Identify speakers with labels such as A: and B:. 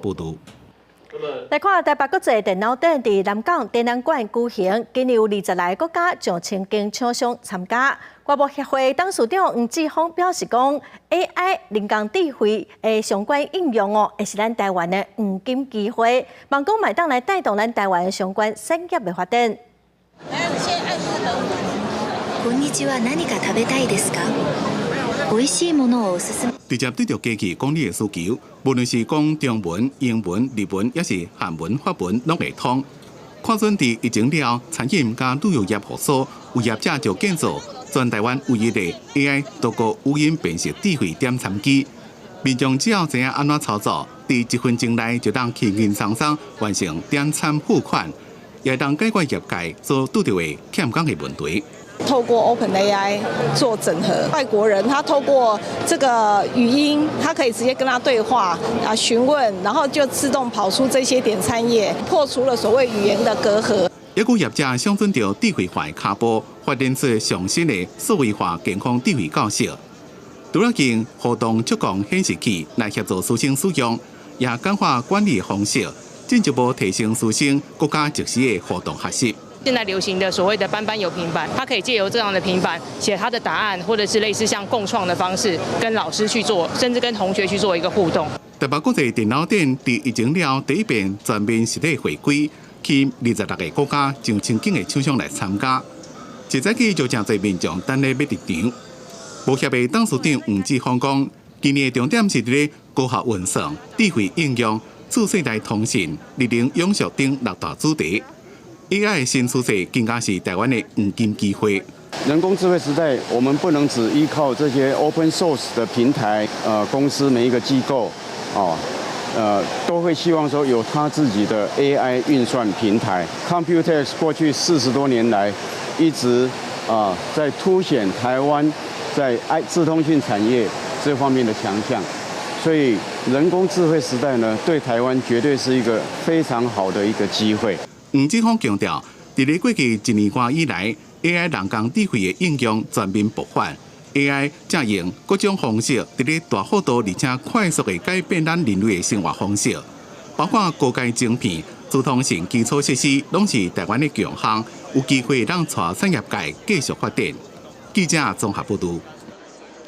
A: 报道。
B: 来看台北国际电脑展伫南港展览馆举行，今年有20来国家上千间厂商参加。外贸协会董事长黄志峰表示讲 ，AI 人工智慧的相关应用会是咱台湾的黄金机会，望讲麦当来带动咱台湾的相关产业的发展。
C: こんにちは。何か食べたいですか？美味しいものをおすすめ。
A: 直接对着机器管理的需求，无论是讲中文、英文、日文，也是韩文、法文，拢会通。看准伫疫情了，餐饮加旅游业复苏，有业者就建造全台湾唯一的 AI 多个语音辨识智慧点餐机。民众只要知影安怎操作，伫1分钟内就当轻轻松松完成点餐付款，也当解决业界所遇到的欠工的问题。
D: 透过 OpenAI 做整合，外国人他透过这个语音，他可以直接跟他对话询问，然后就自动跑出这些点餐页，破除了所谓语言的隔阂。
A: 也有业者想准着智慧化的脚步，发展出上新的数位化健康智慧教室。除了用互动触控显示器来协助师生使用，也简化管理方式，进一步提升师生国家即时的互动学习。
E: 现在流行的所谓的班班有平板，他可以借由这样的平板写他的答案，或者是类似像共创的方式，跟老师去做，甚至跟同学去做一个互动。
A: 台北国际电脑展伫疫情了第一遍全面实体回归，去26个国家上千间的厂商来参加。一早起就真侪民众等咧要入场。无协的董事长黄志峰讲，今年的重点是伫咧高效运算、智慧应用、次世代通信、力量永续等6大主题。AI 的新趋势更加是台湾的黄金机会。
F: 人工智慧时代，我们不能只依靠这些 open source 的平台，公司每一个机构，都会希望说有他自己的 AI 运算平台。Computex 过去40多年来，一直在凸显台湾在资通讯产业这方面的强项。所以人工智慧时代呢，对台湾绝对是一个非常好的一个机会。
A: 黄志峰强调，伫咧过去1年多以来 ，AI 人工智慧的应用全面勃发 ，AI 正用各种方式伫咧大幅度而且快速的改变咱人类的生活方式，包括高阶晶片、资通讯基础设施，拢是台湾的强项，有机会让带产业界继续发展。记者综合报道。